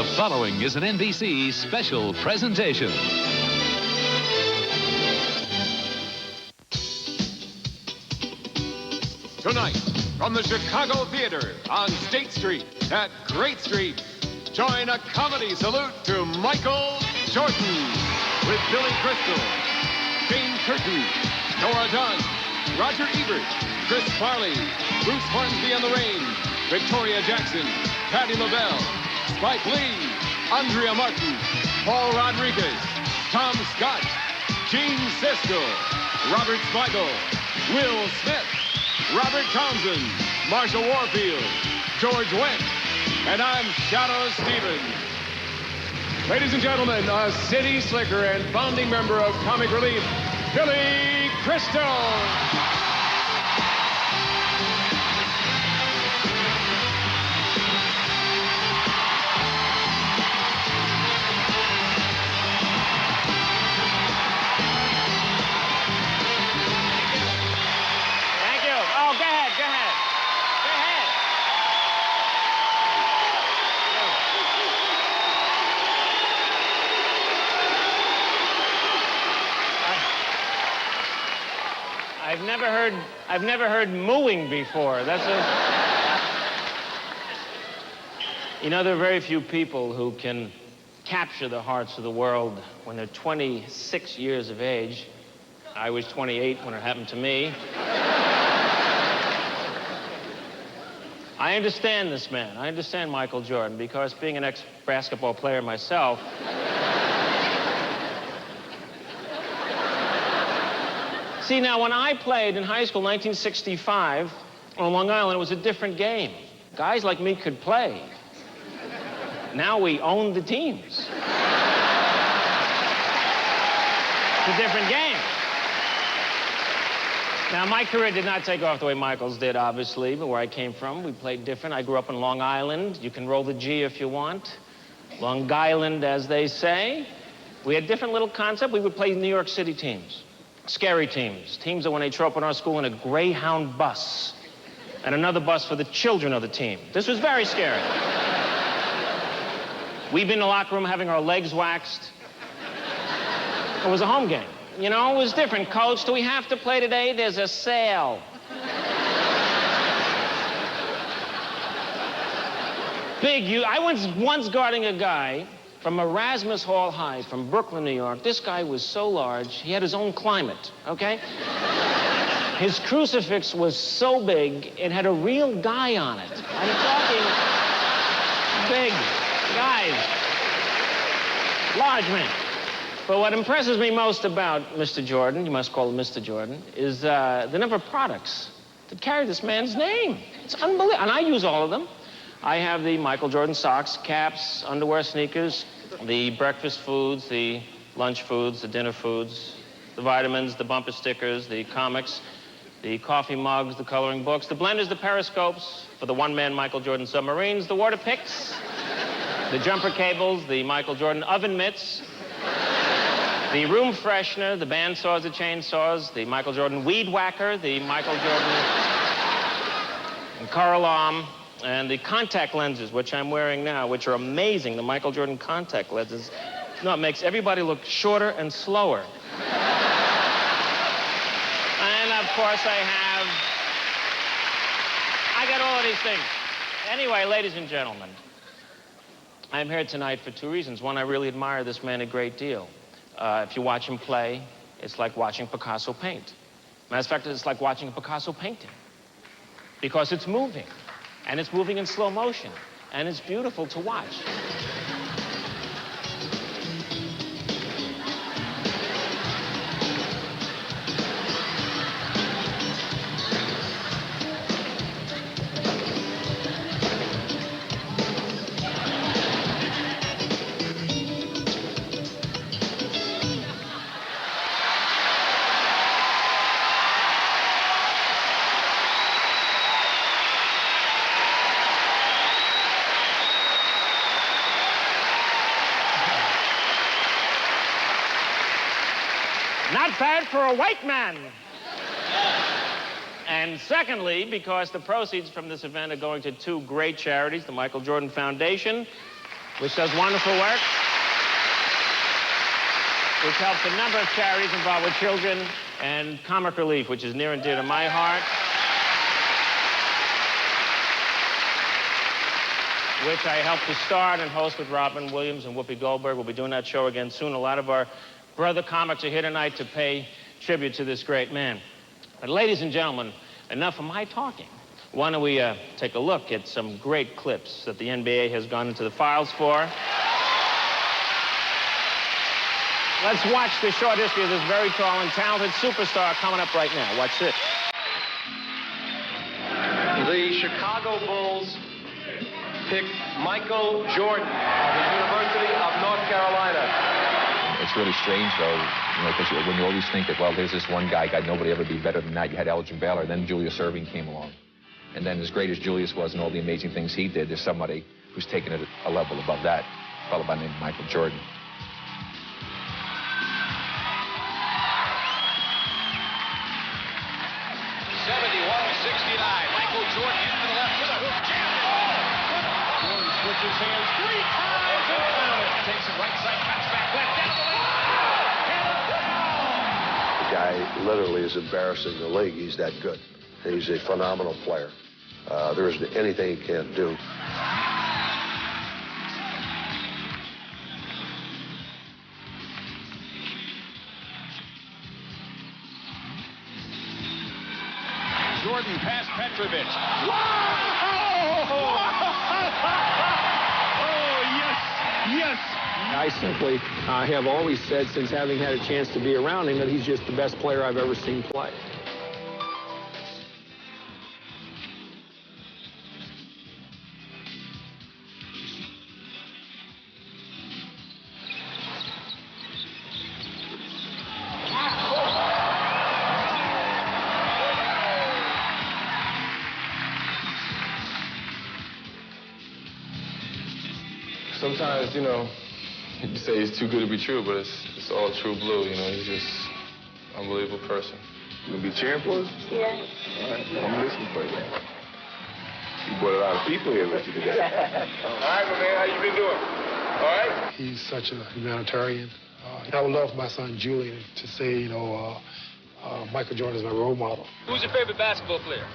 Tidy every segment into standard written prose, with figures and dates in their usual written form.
The following is an NBC special presentation. Tonight, from the Chicago Theater on State Street at Great Street, join a comedy salute to Michael Jordan with Billy Crystal, Jane Curtin, Nora Dunn, Roger Ebert, Chris Farley, Bruce Hornsby on the Range, Victoria Jackson, Patti LaBelle, Spike Lee, Andrea Martin, Paul Rodriguez, Tom Scott, Gene Siskel, Robert Smigel, Will Smith, Robert Townsend, Marsha Warfield, George Wendt, and I'm Shadoe Stevens. Ladies and gentlemen, a city slicker and founding member of Comic Relief, Billy Crystal. I've never heard mooing before. You know, there are very few people who can capture the hearts of the world when they're 26 years of age. I was 28 when it happened to me. I understand this man. I understand Michael Jordan, because being an ex-basketball player myself, see, now, when I played in high school, 1965, on Long Island, it was a different game. Guys like me could play. Now we own the teams. It's a different game. Now, my career did not take off the way Michael's did, obviously, but where I came from, we played different. I grew up in Long Island. You can roll the G if you want. Long Island, as they say. We had different little concept. We would play New York City teams. Scary teams. Teams that when they show up in our school in a Greyhound bus and another bus for the children of the team. This was very scary. We'd be in the locker room having our legs waxed. It was a home game. You know, it was different. Coach, do we have to play today? There's a sale. I was once guarding a guy from Erasmus Hall High, from Brooklyn, New York. This guy was so large, he had his own climate, okay? His crucifix was so big, it had a real guy on it. I'm talking big guys, large men. But what impresses me most about Mr. Jordan, you must call him Mr. Jordan, is the number of products that carry this man's name. It's unbelievable, and I use all of them. I have the Michael Jordan socks, caps, underwear, sneakers, the breakfast foods, the lunch foods, the dinner foods, the vitamins, the bumper stickers, the comics, the coffee mugs, the coloring books, the blenders, the periscopes for the one-man Michael Jordan submarines, the water picks, the jumper cables, the Michael Jordan oven mitts, the room freshener, the bandsaws, the chainsaws, the Michael Jordan weed whacker, the Michael Jordan car alarm, and the contact lenses, which I'm wearing now, which are amazing, the Michael Jordan contact lenses. No, it makes everybody look shorter and slower. And, of course, I got all of these things. Anyway, ladies and gentlemen, I'm here tonight for two reasons. One, I really admire this man a great deal. If you watch him play, it's like watching Picasso paint. Matter of fact, it's like watching a Picasso painting, because it's moving. And it's moving in slow motion. And it's beautiful to watch. Not bad for a white man. And secondly, because the proceeds from this event are going to two great charities, the Michael Jordan Foundation which does wonderful work, which helps a number of charities involved with children, and Comic Relief, which is near and dear to my heart, which I helped to start and host with Robin Williams and Whoopi Goldberg. We'll be doing that show again soon. A lot of our brother comics are here tonight to pay tribute to this great man. But ladies and gentlemen, enough of my talking. Why don't we take a look at some great clips that the NBA has gone into the files for. Let's watch the short history of this very tall and talented superstar coming up right now. Watch this. The Chicago Bulls picked Michael Jordan of the University of North Carolina. It's really strange, though, because when you always think that, well, there's this one guy, God, nobody ever be better than that. You had Elgin Baylor, then Julius Erving came along. And then as great as Julius was and all the amazing things he did, there's somebody who's taken it a level above that, a fellow by the name of Michael Jordan. Michael Jordan into the left with a hook jam. Jordan switches hands 3 times and counts. Takes it right side, cuts back left, down the lane. The guy literally is embarrassing the league. He's that good. He's a phenomenal player. There isn't anything he can't do. Jordan past Petrovic. Oh, yes, yes. I simply have always said, since having had a chance to be around him, that he's just the best player I've ever seen play. Sometimes, you say he's too good to be true, but it's all true blue, He's just an unbelievable person. You gonna be cheering for us? Yeah. All right, well, I'm listening for you. You brought a lot of people here with you today. All right, my man, how you been doing? All right? He's such a humanitarian. I would love for my son Julian to say, Michael Jordan is my role model. Who's your favorite basketball player?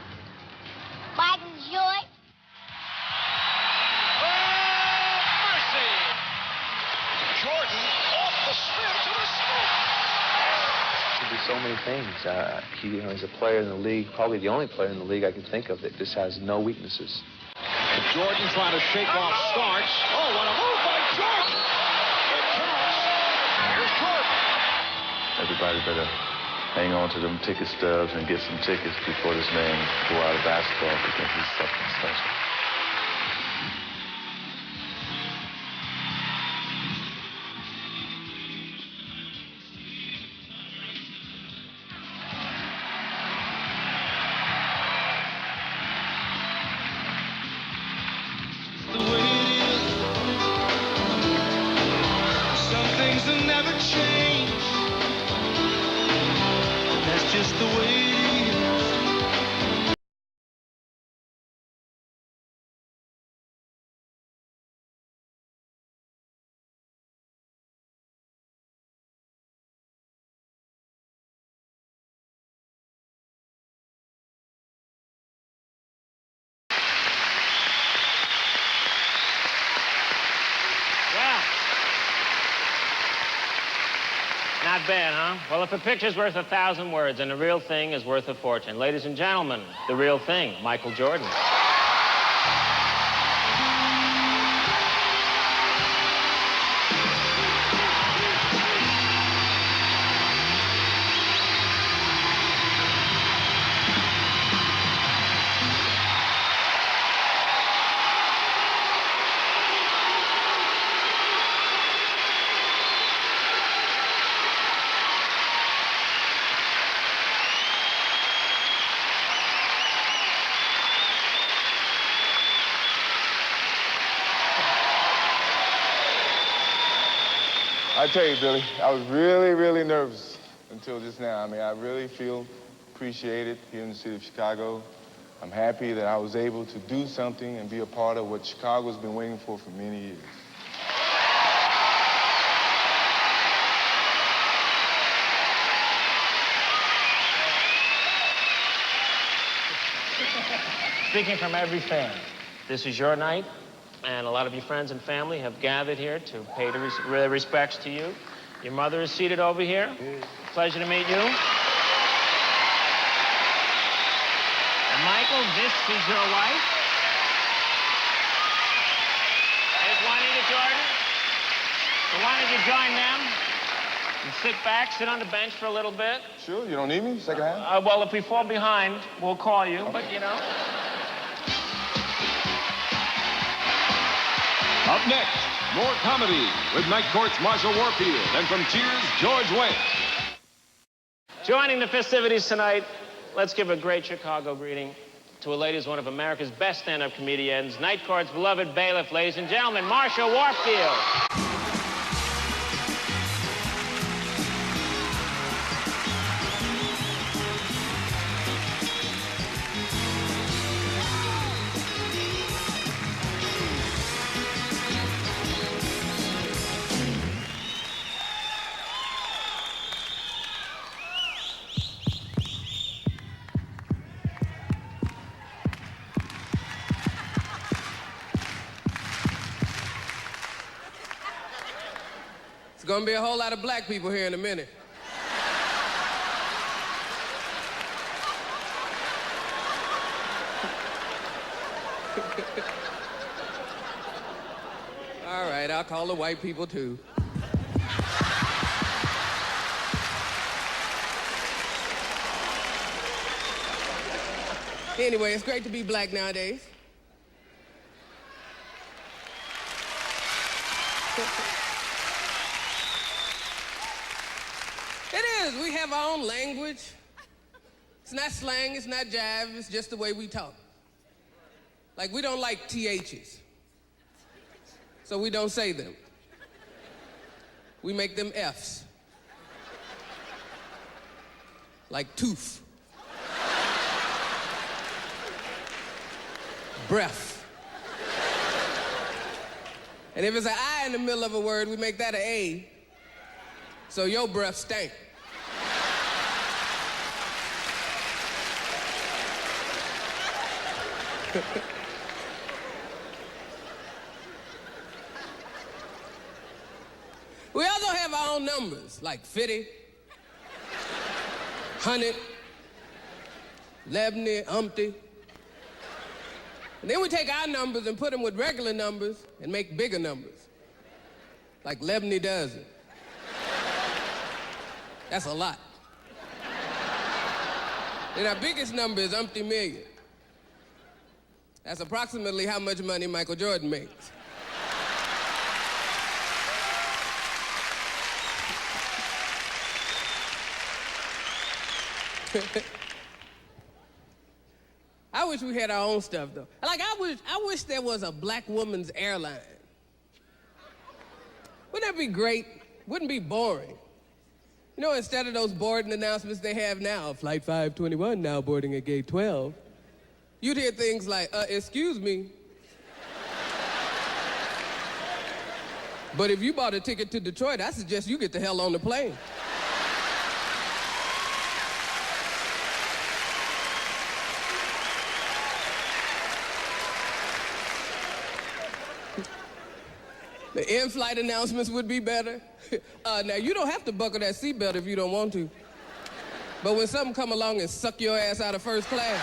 Michael Jordan. Jordan off the spin to the scoop. He can do so many things. He's a player in the league, probably the only player in the league I can think of that just has no weaknesses. Jordan trying to shake off Starks. Oh, what a move by Jordan! It counts. Here's Jordan. Everybody better hang on to them ticket stubs and get some tickets before this man go out of basketball, because he's something special. Just the way it is. Not bad, huh? Well, if a picture's worth 1,000 words, and the real thing is worth a fortune. Ladies and gentlemen, the real thing, Michael Jordan. I tell you, Billy, I was really, really nervous until just now. I mean, I really feel appreciated here in the city of Chicago. I'm happy that I was able to do something and be a part of what Chicago's been waiting for many years. Speaking from every fan, this is your night, and a lot of your friends and family have gathered here to pay their respects to you. Your mother is seated over here. Pleasure to meet you. And Michael, this is your wife. There's Juanita Jordan. So why don't you join them and sit back, sit on the bench for a little bit. Sure, you don't need me? Second half? Well, if we fall behind, we'll call you, Okay. but you know. Up next, more comedy with Night Court's Marshall Warfield and from Cheers, George Wendt. Joining the festivities tonight, let's give a great Chicago greeting to a lady who's one of America's best stand-up comedians, Night Court's beloved bailiff, ladies and gentlemen, Marshall Warfield. It's gonna be a whole lot of black people here in a minute. All right, I'll call the white people too. Anyway, it's great to be black nowadays. It is. We have our own language. It's not slang, it's not jive, it's just the way we talk. Like, we don't like THs, so we don't say them. We make them Fs. Like tooth. Breath. And if it's an I in the middle of a word, we make that an A. So your breath stank. We also have our own numbers, like 50, 100, Lebney, Humpty. And then we take our numbers and put them with regular numbers and make bigger numbers, like Lebney does it. That's a lot. And our biggest number is umpty million. That's approximately how much money Michael Jordan makes. I wish we had our own stuff, though. Like, I wish there was a black woman's airline. Wouldn't that be great? Wouldn't be boring. You know, instead of those boarding announcements they have now, Flight 521 now boarding at gate 12, you'd hear things like, excuse me, but if you bought a ticket to Detroit, I suggest you get the hell on the plane. The in-flight announcements would be better. Now, you don't have to buckle that seatbelt if you don't want to. But when something come along and suck your ass out of first class,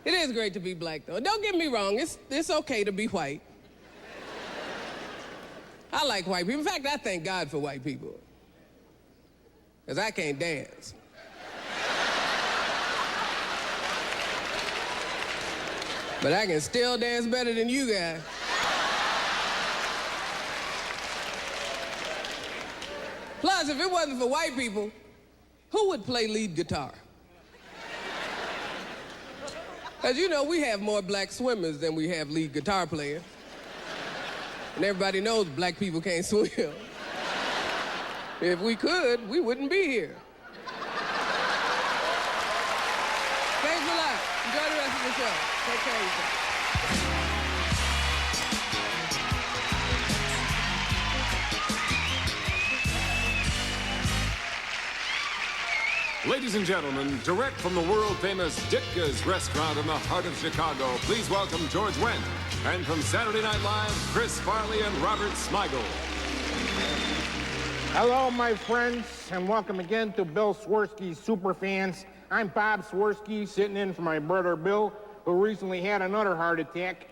it is great to be black, though. Don't get me wrong, it's okay to be white. I like white people. In fact, I thank God for white people. Because I can't dance. But I can still dance better than you guys. Plus, if it wasn't for white people, who would play lead guitar? Because, you know, we have more black swimmers than we have lead guitar players. And everybody knows black people can't swim. If we could, we wouldn't be here. Thanks a lot. Enjoy the rest of the show. Take care of yourself. Ladies and gentlemen, direct from the world-famous Ditka's restaurant in the heart of Chicago, please welcome George Wendt. And from Saturday Night Live, Chris Farley and Robert Smigel. Hello, my friends, and welcome again to Bill Swirsky's Superfans. I'm Bob Swirsky, sitting in for my brother Bill, who recently had another heart attack.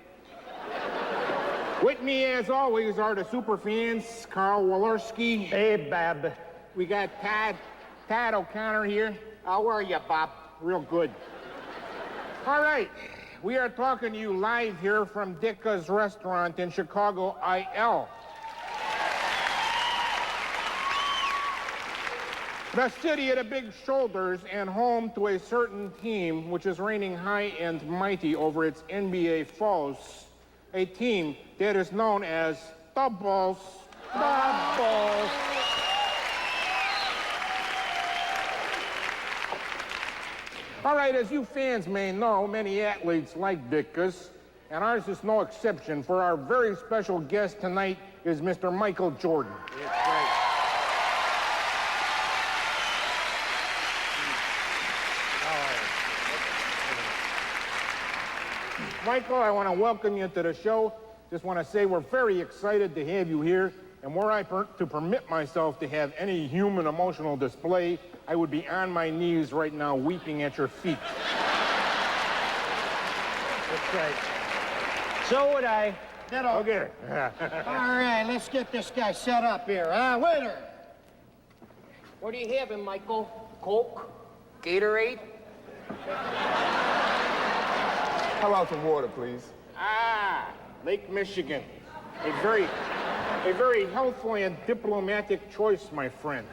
With me, as always, are the Superfans, Carl Walorski. Hey, Bob. We got Todd O'Connor here. How are you, Bob? Real good. All right, we are talking to you live here from Ditka's restaurant in Chicago, IL. The city of the big shoulders and home to a certain team which is reigning high and mighty over its NBA foes. A team that is known as the Bulls. The Bulls. All right, as you fans may know, many athletes like Ditka's, and ours is no exception, for our very special guest tonight is Mr. Michael Jordan. That's right. Michael, I want to welcome you to the show. Just want to say we're very excited to have you here, and were I to permit myself to have any human emotional display, I would be on my knees right now weeping at your feet. That's right. So would I. Okay. All right, let's get this guy set up here. Waiter. What are you having, Michael? Coke? Gatorade? How about some water, please? Lake Michigan. A very helpful and diplomatic choice, my friend.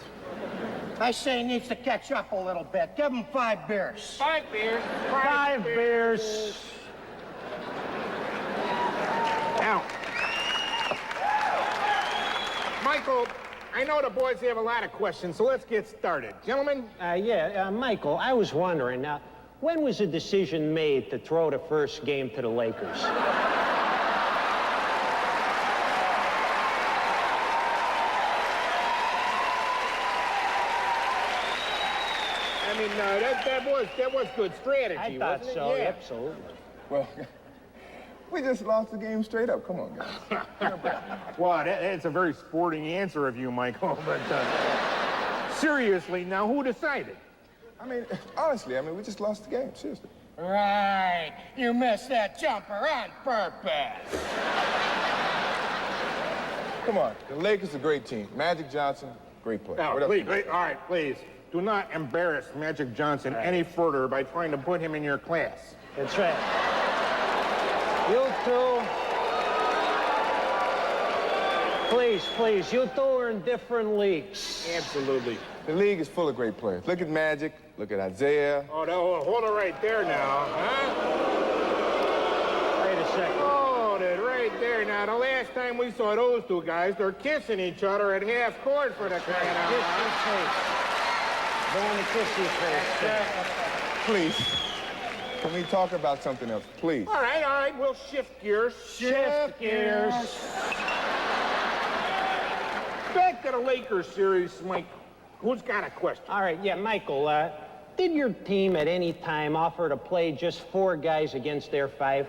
I say he needs to catch up a little bit. Give him 5 beers. 5 beers. 5 beers. Now, Michael, I know the boys have a lot of questions, so let's get started. Gentlemen? Michael, I was wondering, now, when was the decision made to throw the first game to the Lakers? I mean, that was good strategy, I thought wasn't it? so, Yeah. absolutely. Well, we just lost the game straight up. Come on, guys. Well, that's a very sporting answer of you, Michael, but seriously, now, who decided? I mean, honestly, we just lost the game, seriously. Right. You missed that jumper on purpose. Come on, the Lakers are a great team. Magic Johnson, great player. Now, What else? please, all right, please. Do not embarrass Magic Johnson any further by trying to put him in your class. That's right. You two. Please, you two are in different leagues. Absolutely. The league is full of great players. Look at Magic, look at Isaiah. Oh, no, hold it right there now, huh? Wait a second. Hold it right there now. The last time we saw those two guys, they're kissing each other at half court for the crying out loud. Don't kiss his face. Please, can we talk about something else, please? All right, we'll shift gears. Shift gears. Back to the Lakers series, Mike. Who's got a question? All right, Michael, did your team at any time offer to play just 4 guys against their 5?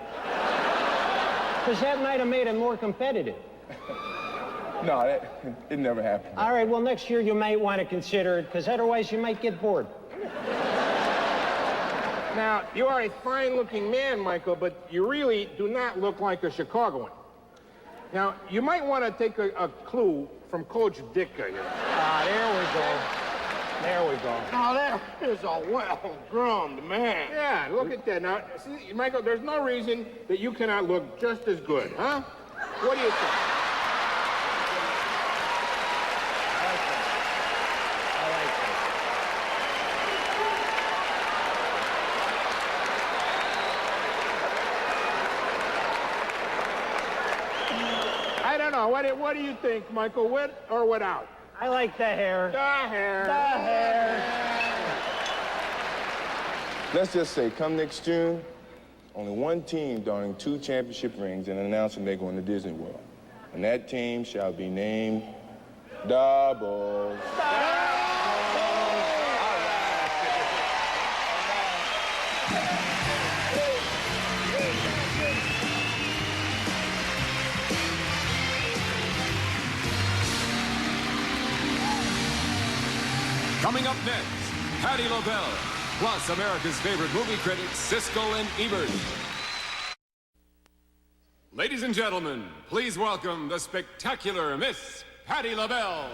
Because that might have made it more competitive. No, it never happened. All right, well, next year you might want to consider it, because otherwise you might get bored. Now, you are a fine-looking man, Michael, but you really do not look like a Chicagoan. Now, you might want to take a clue from Coach Ditka here. There we go. There we go. Now, that is a well-groomed man. Yeah, look at that. Now, see, Michael, there's no reason that you cannot look just as good, huh? What do you think? I don't know. What do you think, Michael? With or without? I like the hair. The hair. The hair. Let's just say, come next June, only one team donning 2 championship rings and announcing they're going to Disney World. And that team shall be named the Bulls. Coming up next, Patti LaBelle, plus America's favorite movie critics, Siskel and Ebert. Ladies and gentlemen, please welcome the spectacular Miss Patti LaBelle.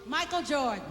Michael Jordan.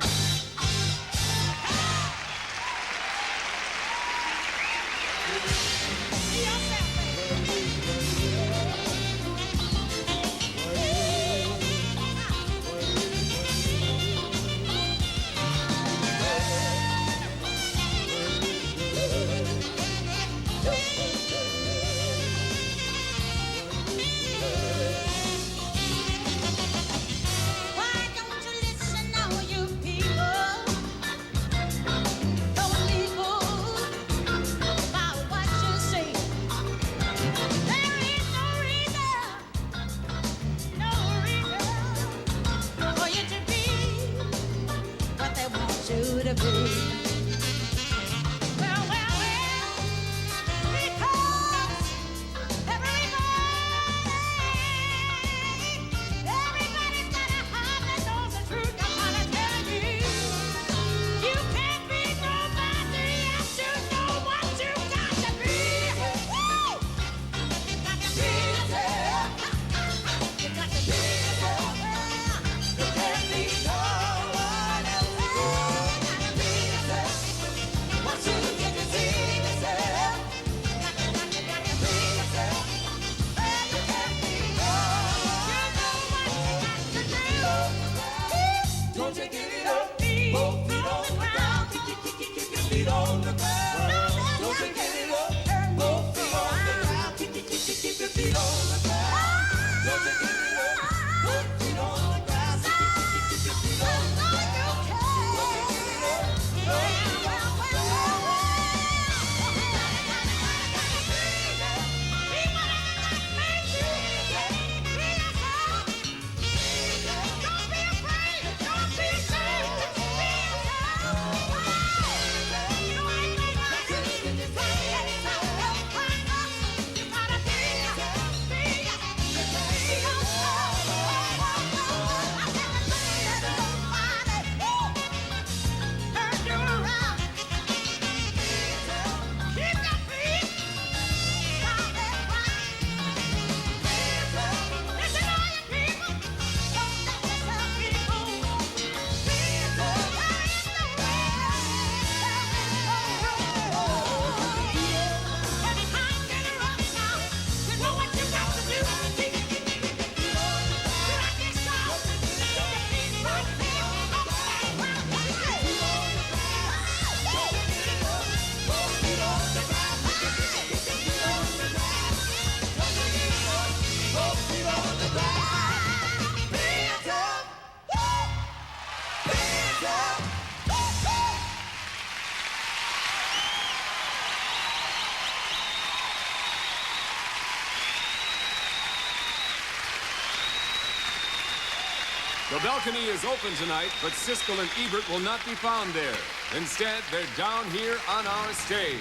The balcony is open tonight, but Siskel and Ebert will not be found there. Instead, they're down here on our stage.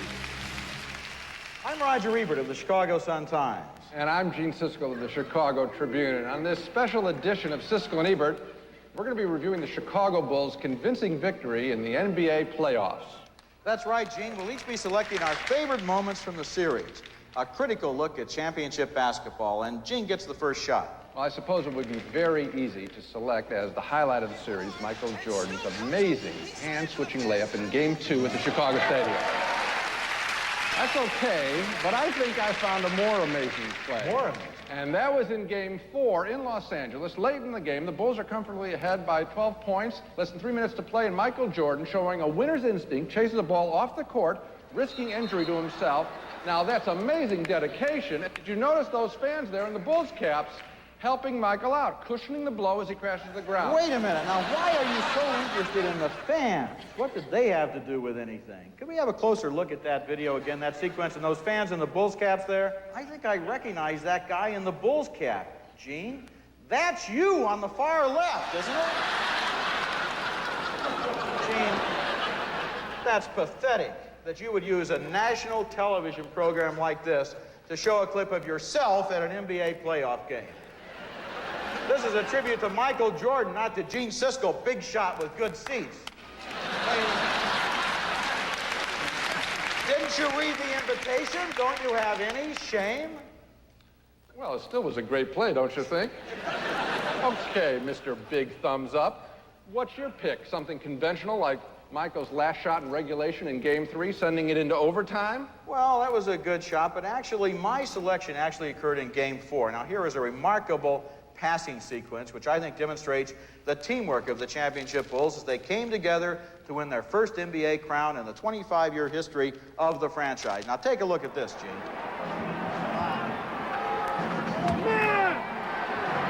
I'm Roger Ebert of the Chicago Sun-Times. And I'm Gene Siskel of the Chicago Tribune. And on this special edition of Siskel and Ebert, we're going to be reviewing the Chicago Bulls' convincing victory in the NBA playoffs. That's right, Gene. We'll each be selecting our favorite moments from the series. A critical look at championship basketball, and Gene gets the first shot. Well, I suppose it would be very easy to select as the highlight of the series Michael Jordan's amazing hand-switching layup in Game 2 at the Chicago Stadium. That's okay, but I think I found a more amazing play. More amazing? And that was in Game 4 in Los Angeles. Late in the game, the Bulls are comfortably ahead by 12 points. Less than 3 minutes to play, and Michael Jordan, showing a winner's instinct, chases the ball off the court, risking injury to himself. Now, that's amazing dedication. Did you notice those fans there in the Bulls caps? helping Michael out, cushioning the blow as he crashes to the ground. Wait a minute. Now, why are you so interested in the fans? What did they have to do with anything? Can we have a closer look at that video again, that sequence, and those fans in the Bulls caps there? I think I recognize that guy in the Bulls cap. Gene, that's you on the far left, isn't it? Gene, that's pathetic that you would use a national television program like this to show a clip of yourself at an NBA playoff game. This is a tribute to Michael Jordan, not to Gene Siskel, big shot with good seats. Didn't you read the invitation? Don't you have any shame? Well, it still was a great play, don't you think? Okay, Mr. Big Thumbs Up. What's your pick? Something conventional like Michael's last shot in regulation in Game 3, sending it into overtime? Well, that was a good shot, but actually, my selection actually occurred in Game 4. Now, here is a remarkable passing sequence, which I think demonstrates the teamwork of the championship Bulls as they came together to win their first NBA crown in the 25-year history of the franchise. Now, take a look at this, Gene.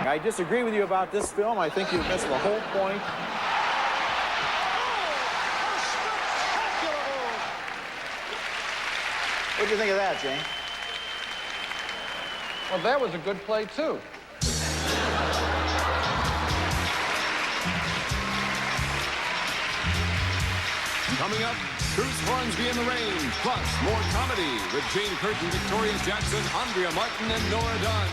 I disagree with you about this film. I think you've missed the whole point. What do you think of that, Jane? Well, that was a good play, too. Coming up, Bruce Hornsby in the Range, plus more comedy with Jane Curtin, Victoria Jackson, Andrea Martin, and Nora Dunn.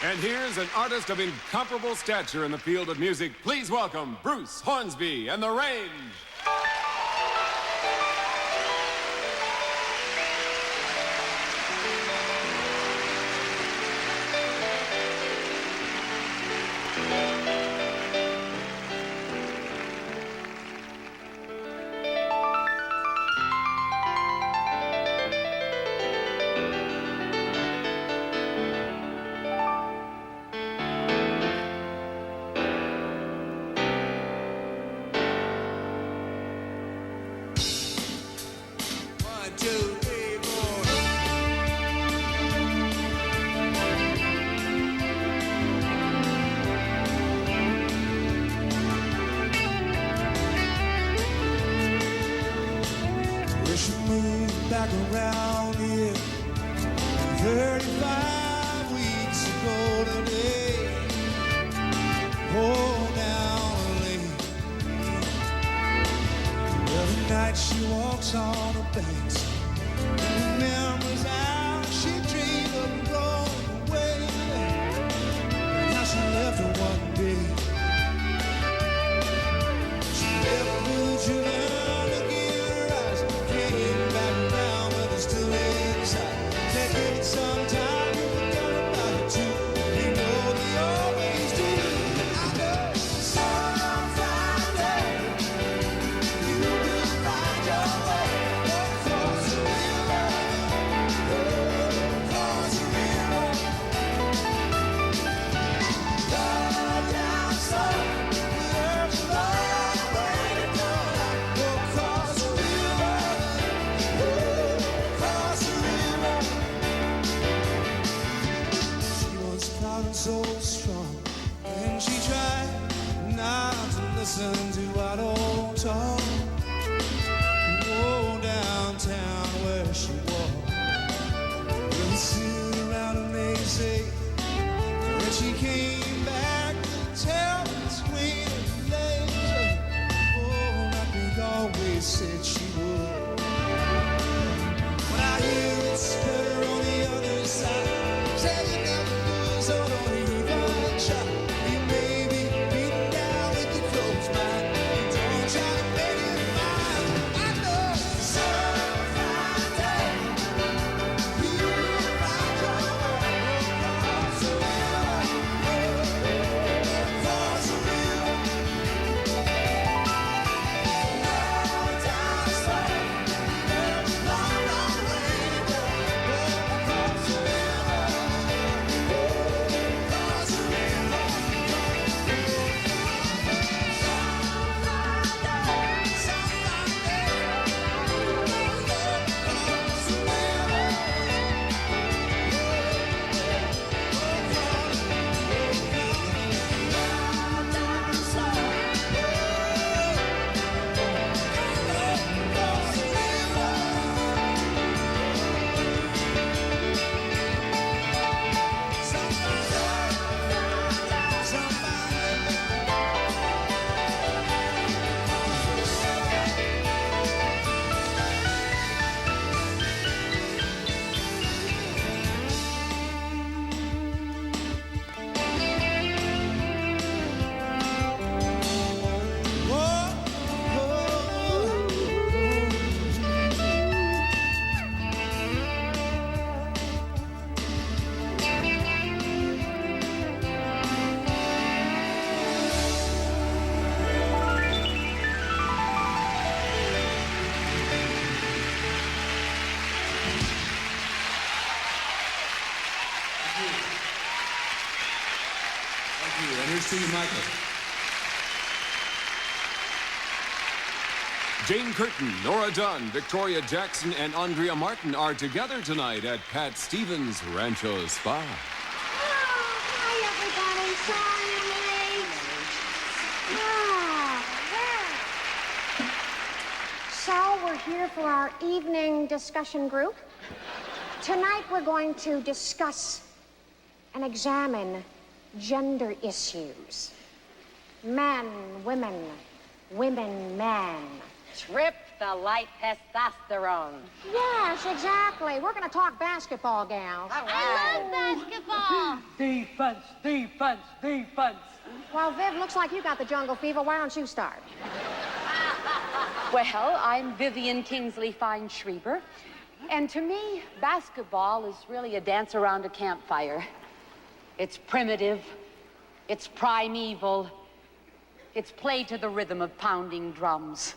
And here's an artist of incomparable stature in the field of music. Please welcome Bruce Hornsby and the Range. Back around here 35 weeks ago today. Oh, down the lane. Every night she walks on the banks and remembers how she dreamed of going away. And how she left her one day. She left with children. Sometimes you forget about it too. You know they always do. I know some Friday you will find your way across the river, across the river. Go down slow, there's a long way to go. Across the river, across the river. So strong, and she tried not to listen to our old talk. Oh, downtown where she walked, we'll sit around and they say when she came back to tell us when it lay. Oh, like we always said she would. When I hear it's better on the other side, say you never do, so don't even try. You may be beaten down with your clothes, man. see you, Michael. Jane Curtin, Nora Dunn, Victoria Jackson, and Andrea Martin are together tonight at Pat Stevens Rancho Spa. Hi, everybody. Sorry I'm late. So we're here for our evening discussion group. Tonight we're going to discuss and examine gender issues. Men, women, women, men. Trip the light testosterone. Yes, exactly. We're going to talk basketball, gals. All right. I love basketball. Defense, defense, defense. Well, Viv, looks like you got the jungle fever. Why don't you start? Well, I'm Vivian Kingsley Fine-Schreiber, and to me, basketball is really a dance around a campfire. It's primitive, it's primeval, it's played to the rhythm of pounding drums.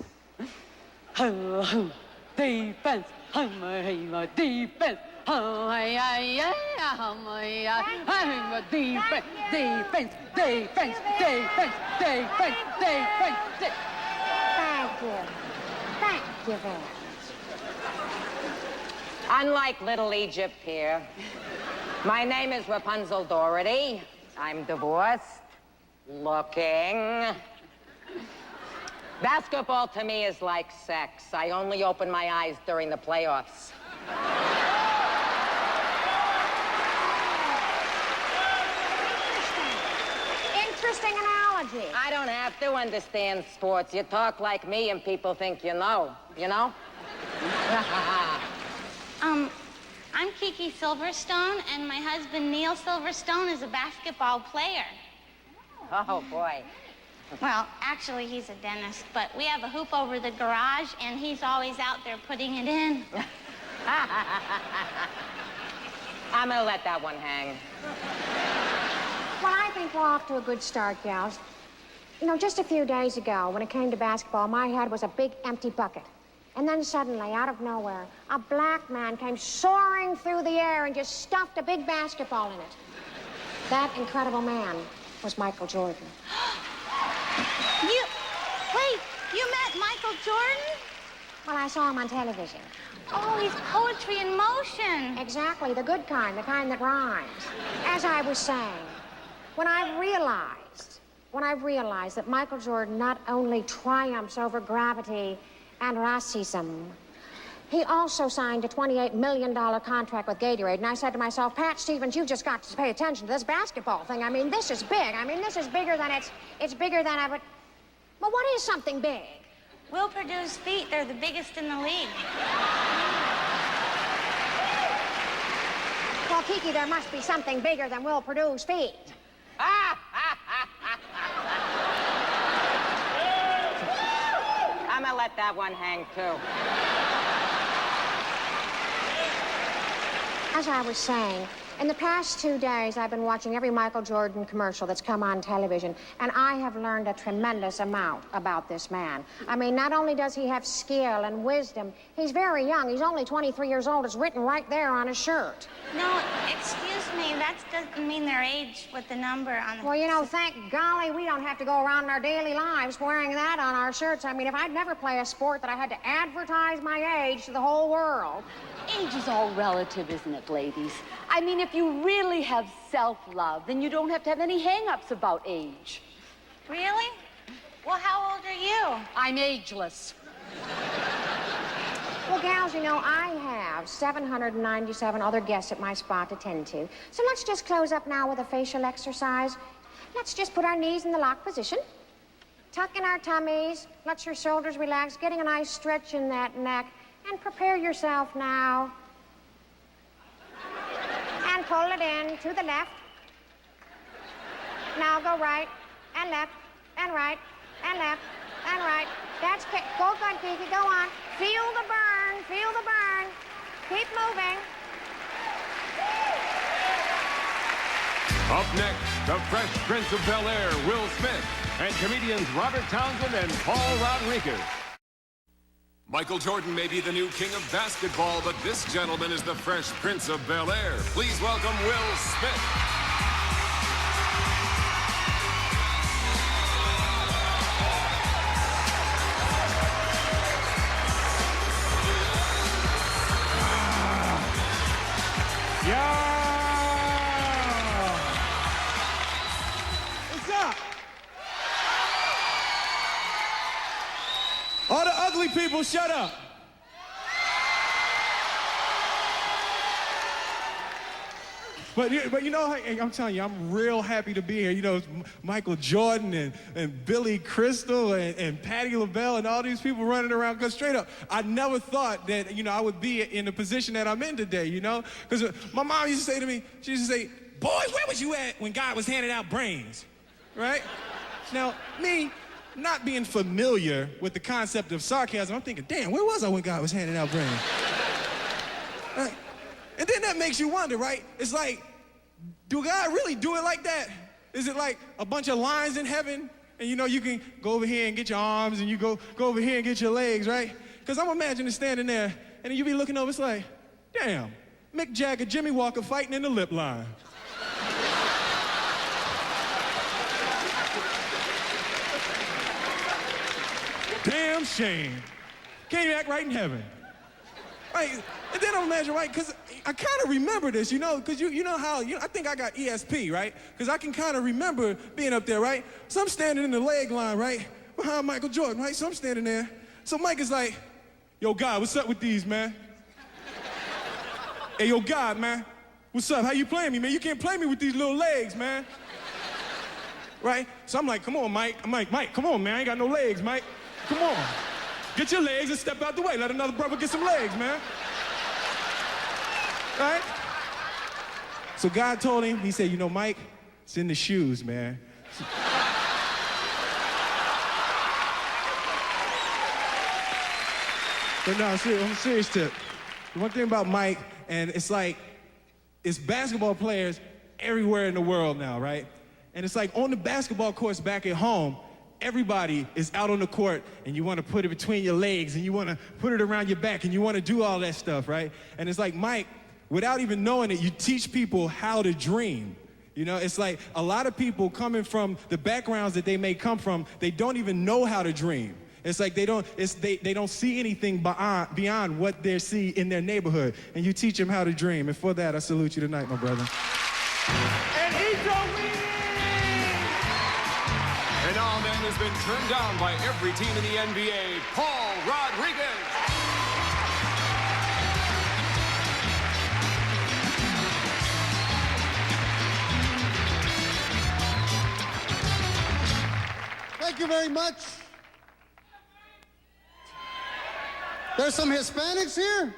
Defense, defense, defense, defense, defense, defense, defense, defense. Thank you. Thank you very much. Unlike Little Egypt here, my name is Rapunzel Doherty. I'm divorced, looking. Basketball to me is like sex. I only open my eyes during the playoffs. Interesting analogy. I don't have to understand sports. You talk like me and people think you know, you know? I'm Kiki Silverstone, and my husband Neil Silverstone is a basketball player. Oh, boy. Well, actually, he's a dentist, but we have a hoop over the garage, and he's always out there putting it in. I'm gonna let that one hang. Well, I think we're off to a good start, gals. You know, just a few days ago, when it came to basketball, my head was a big empty bucket. And then suddenly, out of nowhere, a black man came soaring through the air and just stuffed a big basketball in it. That incredible man was Michael Jordan. Wait, you met Michael Jordan? Well, I saw him on television. Oh, he's poetry in motion. Exactly, the good kind, the kind that rhymes. As I was saying, when I realized that Michael Jordan not only triumphs over gravity and racism, he also signed a $28 million contract with Gatorade. And I said to myself, Pat Stevens, you've just got to pay attention to this basketball thing. I mean, this is big. I mean, this is bigger than it's bigger than I would... Well, what is something big? Will Purdue's feet, they're the biggest in the league. Well, Kiki, there must be something bigger than Will Purdue's feet. I'm gonna let that one hang, too. As I was saying, in the past 2 days, I've been watching every Michael Jordan commercial that's come on television, and I have learned a tremendous amount about this man. I mean, not only does he have skill and wisdom, he's very young. He's only 23 years old. It's written right there on his shirt. No, excuse me, that doesn't mean their age with the number on the... Well, you know, thank golly we don't have to go around in our daily lives wearing that on our shirts. I mean, if I'd never play a sport that I had to advertise my age to the whole world... Age is all relative, isn't it, ladies? I mean, if you really have self-love, then you don't have to have any hang-ups about age. Really? Well, how old are you? I'm ageless. Well, gals, you know, I have 797 other guests at my spa to tend to. So let's just close up now with a facial exercise. Let's just put our knees in the lock position. Tuck in our tummies. Let your shoulders relax, getting a nice stretch in that neck. And prepare yourself now. And pull it in to the left. Now go right and left and right and left and right. That's good. Go good, Kiki. Go on. Feel the burn. Feel the burn. Keep moving. Up next, the Fresh Prince of Bel-Air, Will Smith, and comedians Robert Townsend and Paul Rodriguez. Michael Jordan may be the new king of basketball, but this gentleman is the Fresh Prince of Bel-Air. Please welcome Will Smith. ugly people, shut up. But you know, I'm telling you, I'm real happy to be here. You know, Michael Jordan and Billy Crystal and Patti LaBelle and all these people running around. Because straight up, I never thought that, you know, I would be in the position that I'm in today, you know? Because my mom used to say to me, she used to say, boys, where was you at when God was handing out brains, right? Now, me not being familiar with the concept of sarcasm, I'm thinking, damn, where was I when God was handing out brains? Right? And then that makes you wonder, right? It's like, do God really do it like that? Is it like a bunch of lines in heaven? And you know, you can go over here and get your arms and you go over here and get your legs, right? Because I'm imagining standing there and then you be looking over, it's like, damn, Mick Jagger, Jimmy Walker fighting in the lip line. Damn shame. Can't you act right in heaven? Right? And then I'm imagining, right, because I kind of remember this, you know, because you know how, I think I got ESP, right? Because I can kind of remember being up there, right? So I'm standing in the leg line, right, behind Michael Jordan, right? So I'm standing there. So Mike is like, yo, God, what's up with these, man? Hey, yo, God, man, what's up? How you playing me, man? You can't play me with these little legs, man. Right? So I'm like, come on, Mike. I'm like, Mike, come on, man. I ain't got no legs, Mike. Come on. Get your legs and step out the way. Let another brother get some legs, man. Right? So God told him, he said, you know, Mike, it's in the shoes, man. But no, on a serious tip. The one thing about Mike, and it's like, it's basketball players everywhere in the world now, right? And it's like on the basketball courts back at home, everybody is out on the court and you want to put it between your legs and you want to put it around your back and you want to do all that stuff, right? And it's like, Mike, without even knowing it, you teach people how to dream. You know, it's like a lot of people coming from the backgrounds that they may come from, they don't even know how to dream. It's like they don't see anything beyond what they see in their neighborhood. And you teach them how to dream. And for that, I salute you tonight, my brother. And now man has been turned down by every team in the NBA, Paul Rodriguez. Thank you very much. There's some Hispanics here?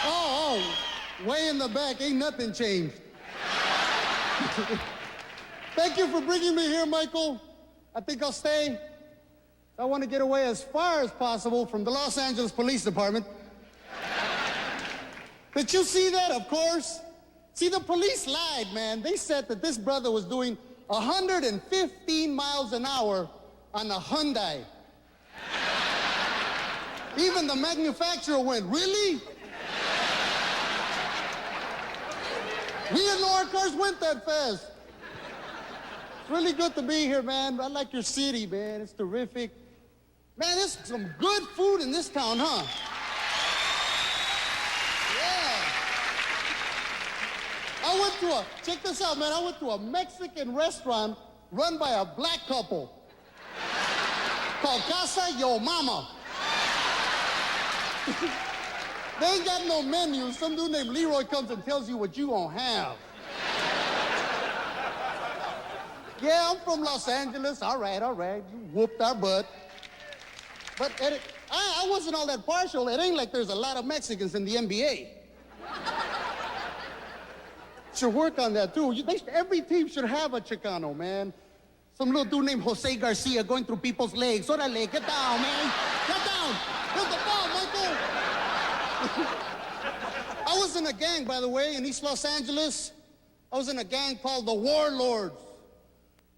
Oh, way in the back, ain't nothing changed. Thank you for bringing me here, Michael. I think I'll stay. I want to get away as far as possible from the Los Angeles Police Department. Did you see that? Of course. See, the police lied, man. They said that this brother was doing 115 miles an hour on a Hyundai. Even the manufacturer went, really? We didn't know our cars went that fast. It's really good to be here, man. I like your city, man. It's terrific. Man, there's some good food in this town, huh? Yeah. Check this out, man. I went to a Mexican restaurant run by a black couple called Casa Yo Mama. They ain't got no menu. Some dude named Leroy comes and tells you what you gonna have. Yeah, I'm from Los Angeles. All right. You whooped our butt. But I wasn't all that partial. It ain't like there's a lot of Mexicans in the NBA. Should work on that, too. Every team should have a Chicano, man. Some little dude named Jose Garcia going through people's legs. Orale, get down, man. Get down. Here's the ball, Michael. I was in a gang, by the way, in East Los Angeles. I was in a gang called the Warlords.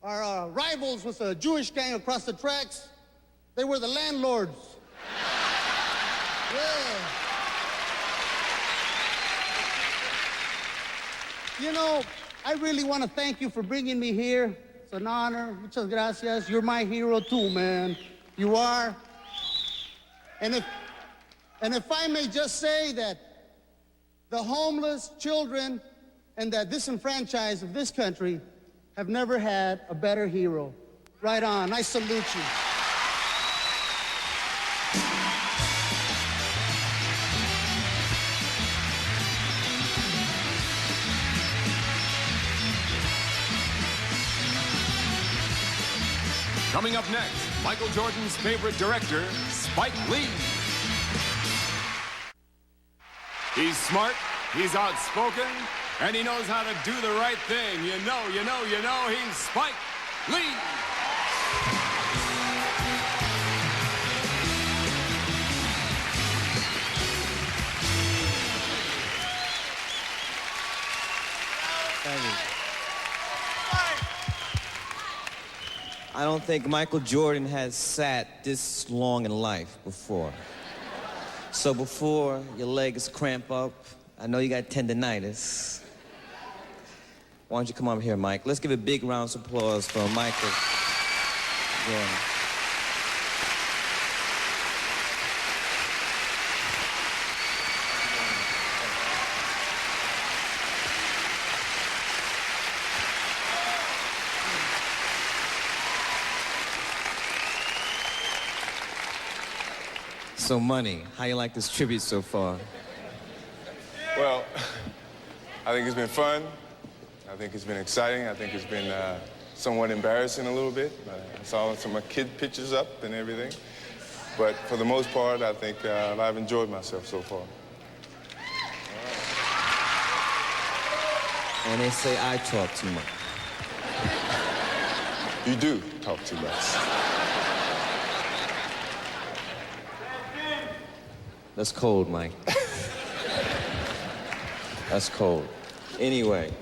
Our rivals was a Jewish gang across the tracks. They were the landlords. Yeah. You know, I really want to thank you for bringing me here. It's an honor. Muchas gracias. You're my hero too, man. You are. And if I may just say that the homeless, children, and the disenfranchised of this country have never had a better hero. Right on. I salute you. Coming up next, Michael Jordan's favorite director, Spike Lee. He's smart, he's outspoken, and he knows how to do the right thing. You know, he's Spike Lee. Thank you. I don't think Michael Jordan has sat this long in life before. So before your legs cramp up, I know you got tendinitis. Why don't you come over here, Mike? Let's give a big round of applause for Michael Jordan. So, Money, how you like this tribute so far? Well, I think it's been fun. I think it's been exciting. I think it's been somewhat embarrassing a little bit. I saw some of my kid pictures up and everything. But for the most part, I think I've enjoyed myself so far. And they say I talk too much. You do talk too much. That's cold, Mike. That's cold. Anyway,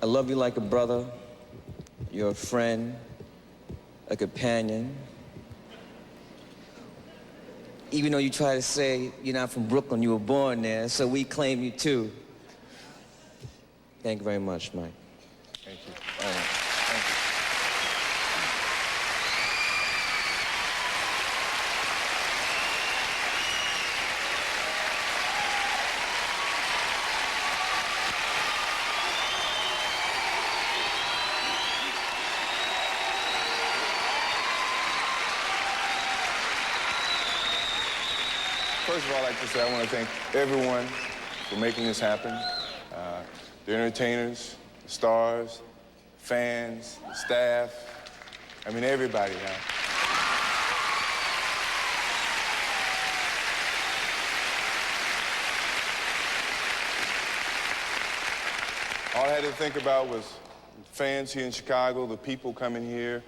I love you like a brother. You're a friend, a companion. Even though you try to say you're not from Brooklyn, you were born there, so we claim you too. Thank you very much, Mike. Thank you. All right. Thank you. First of all, I'd like to say I want to thank everyone for making this happen. The entertainers, the stars, fans, the staff, I mean, everybody. All I had to think about was fans here in Chicago, the people coming here,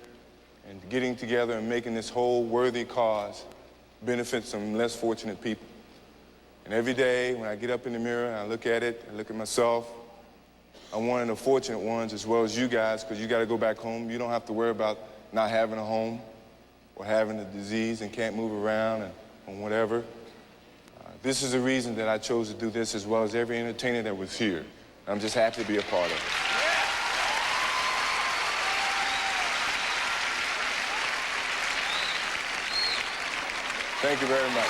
and getting together and making this whole worthy cause benefit some less fortunate people. And every day when I get up in the mirror and I look at it, I look at myself, I'm one of the fortunate ones as well as you guys, because you got to go back home. You don't have to worry about not having a home or having a disease and can't move around and whatever. This is the reason that I chose to do this, as well as every entertainer that was here. I'm just happy to be a part of it. Thank you very much.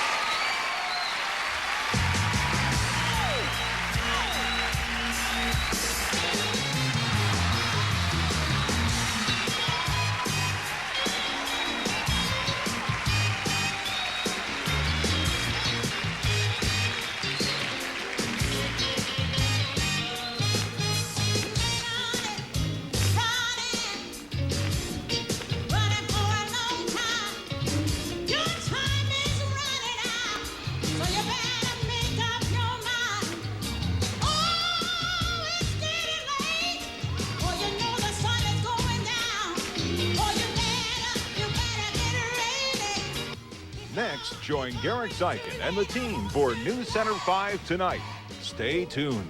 Next, join Garrick Zykin and the team for News Center 5 tonight. Stay tuned.